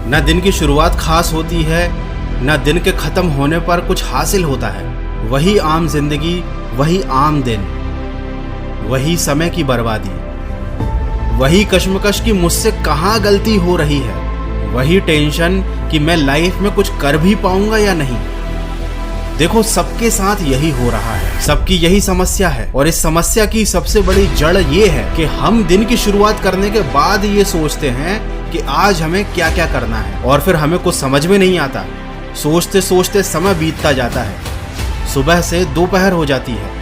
न दिन की शुरुआत खास होती है, न दिन के खत्म होने पर कुछ हासिल होता है। वही आम जिंदगी, वही आम दिन, वही समय की बर्बादी, वही कश्मकश की मुझसे कहाँ गलती हो रही है, वही टेंशन कि मैं लाइफ में कुछ कर भी पाऊंगा या नहीं। देखो, सबके साथ यही हो रहा है, सबकी यही समस्या है। और इस समस्या की सबसे बड़ी जड़ ये है कि हम दिन की शुरुआत करने के बाद ये सोचते हैं कि आज हमें क्या क्या करना है, और फिर हमें कुछ समझ में नहीं आता। सोचते सोचते समय बीतता जाता है, सुबह से दोपहर हो जाती है,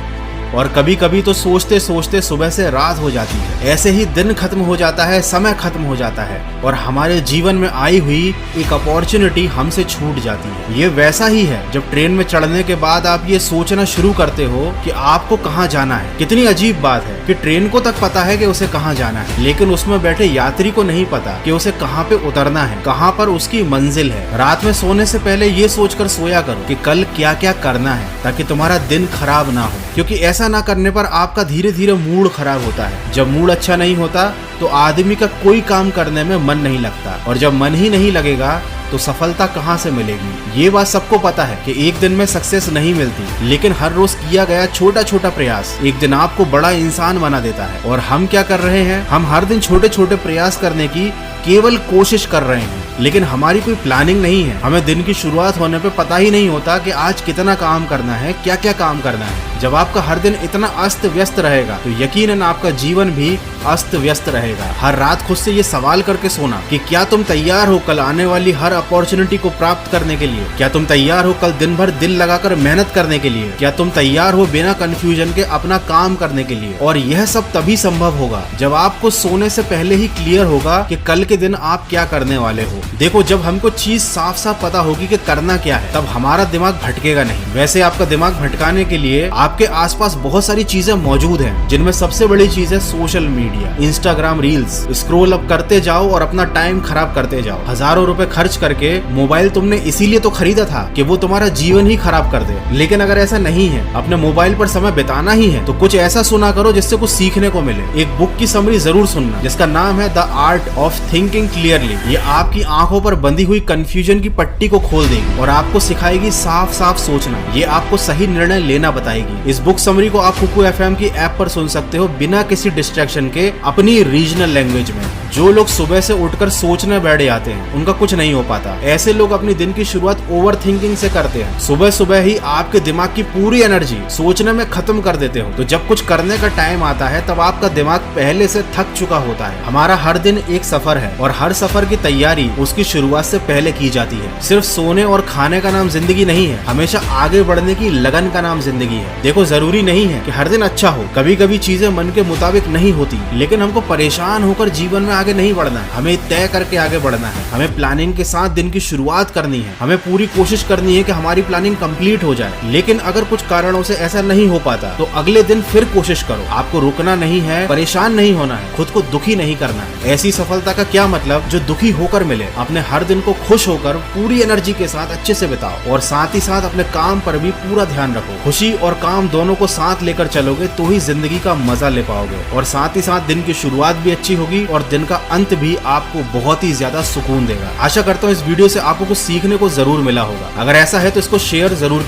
और कभी कभी तो सोचते सोचते सुबह से रात हो जाती है। ऐसे ही दिन खत्म हो जाता है, समय खत्म हो जाता है, और हमारे जीवन में आई हुई एक अपॉर्चुनिटी हमसे छूट जाती है। ये वैसा ही है जब ट्रेन में चढ़ने के बाद आप ये सोचना शुरू करते हो कि आपको कहाँ जाना है। कितनी अजीब बात है कि ट्रेन को तक पता है कि उसे कहाँ जाना है, लेकिन उसमें बैठे यात्री को नहीं पता कि उसे कहाँ पे उतरना है, कहाँ पर उसकी मंजिल है। रात में सोने से पहले ये सोचकर सोया करो कि कल क्या क्या करना है, ताकि तुम्हारा दिन खराब ना हो, क्योंकि ऐसा ना करने पर आपका धीरे धीरे मूड खराब होता है। जब मूड अच्छा नहीं होता तो आदमी का कोई काम करने में मन नहीं लगता, और जब मन ही नहीं लगेगा तो सफलता कहाँ से मिलेगी। ये बात सबको पता है कि एक दिन में सक्सेस नहीं मिलती, लेकिन हर रोज किया गया छोटा छोटा प्रयास एक दिन आपको बड़ा इंसान बना देता है। और हम क्या कर रहे हैं, हम हर दिन छोटे छोटे प्रयास करने की केवल कोशिश कर रहे हैं, लेकिन हमारी कोई प्लानिंग नहीं है। हमें दिन की शुरुआत होने पे पता ही नहीं होता कि आज कितना काम करना है, क्या क्या काम करना है। जब आपका हर दिन इतना अस्त व्यस्त रहेगा तो यकीनन आपका जीवन भी अस्त व्यस्त रहेगा। हर रात खुद से ये सवाल करके सोना कि क्या तुम तैयार हो कल आने वाली हर अपॉर्चुनिटी को प्राप्त करने के लिए? क्या तुम तैयार हो कल दिन भर दिल लगाकर मेहनत करने के लिए? क्या तुम तैयार हो बिना कंफ्यूजन के अपना काम करने के लिए? और यह सब तभी संभव होगा जब आपको सोने से पहले ही क्लियर होगा कि कल के दिन आप क्या करने वाले हो। देखो, जब हमको चीज साफ साफ पता होगी कि करना क्या है, तब हमारा दिमाग भटकेगा नहीं। वैसे आपका दिमाग भटकाने के लिए आपके आसपास बहुत सारी चीजें मौजूद हैं, जिनमें सबसे बड़ी चीज है social media, Instagram reels. Scroll up करते जाओ और अपना टाइम खराब करते जाओ। हजारों रुपए खर्च करके मोबाइल तुमने इसीलिए तो खरीदा था कि वो तुम्हारा जीवन ही खराब कर दे। लेकिन अगर ऐसा नहीं है, अपने मोबाइल पर समय बिताना ही है, तो कुछ ऐसा सुना करो जिससे कुछ सीखने को मिले। एक बुक की समरी जरूर सुनना जिसका नाम है the art of thinking clearly. ये आपकी आंखों पर बंधी हुई कंफ्यूजन की पट्टी को खोल देगी और आपको सिखाएगी साफ साफ सोचना। ये आपको सही निर्णय लेना बताएगी। इस बुक समरी को आप कुकू एफएम की ऐप पर सुन सकते हो बिना किसी डिस्ट्रैक्शन के, अपनी रीजनल लैंग्वेज में। जो लोग सुबह से उठकर सोचने बैठ जाते हैं उनका कुछ नहीं हो पाता। ऐसे लोग अपनी दिन की शुरुआत ओवर थिंकिंग से करते हैं। सुबह सुबह ही आपके दिमाग की पूरी एनर्जी सोचने में खत्म कर देते हो, तो जब कुछ करने का टाइम आता है तब आपका दिमाग पहले से थक चुका होता है। हमारा हर दिन एक सफर है, और हर सफर की तैयारी उसकी शुरुआत से पहले की जाती है। सिर्फ सोने और खाने का नाम जिंदगी नहीं है, हमेशा आगे बढ़ने की लगन का नाम जिंदगी है। देखो, जरूरी नहीं है कि हर दिन अच्छा हो। कभी कभी चीजें मन के मुताबिक नहीं होती, लेकिन हमको परेशान होकर जीवन में आगे नहीं बढ़ना है। हमें तय करके आगे बढ़ना है। हमें प्लानिंग के साथ दिन की शुरुआत करनी है। हमें पूरी कोशिश करनी है कि हमारी प्लानिंग कंप्लीट हो जाए। लेकिन अगर कुछ कारणों से ऐसा नहीं हो पाता तो अगले दिन फिर कोशिश करो। आपको रुकना नहीं है, परेशान नहीं होना है, खुद को दुखी नहीं करना है। ऐसी सफलता का क्या मतलब जो दुखी होकर मिले। अपने हर दिन को खुश होकर पूरी एनर्जी के साथ अच्छे से बिताओ, और साथ ही साथ अपने काम पर भी पूरा ध्यान रखो। खुशी और काम दोनों को साथ लेकर चलोगे तो ही जिंदगी का मजा ले पाओगे, और साथ ही साथ दिन की शुरुआत भी अच्छी होगी और दिन का अंत भी आपको बहुत ही ज्यादा सुकून देगा। आशा करता हूँ इस वीडियो से आपको कुछ सीखने को जरूर मिला होगा। अगर ऐसा है तो इसको शेयर जरूर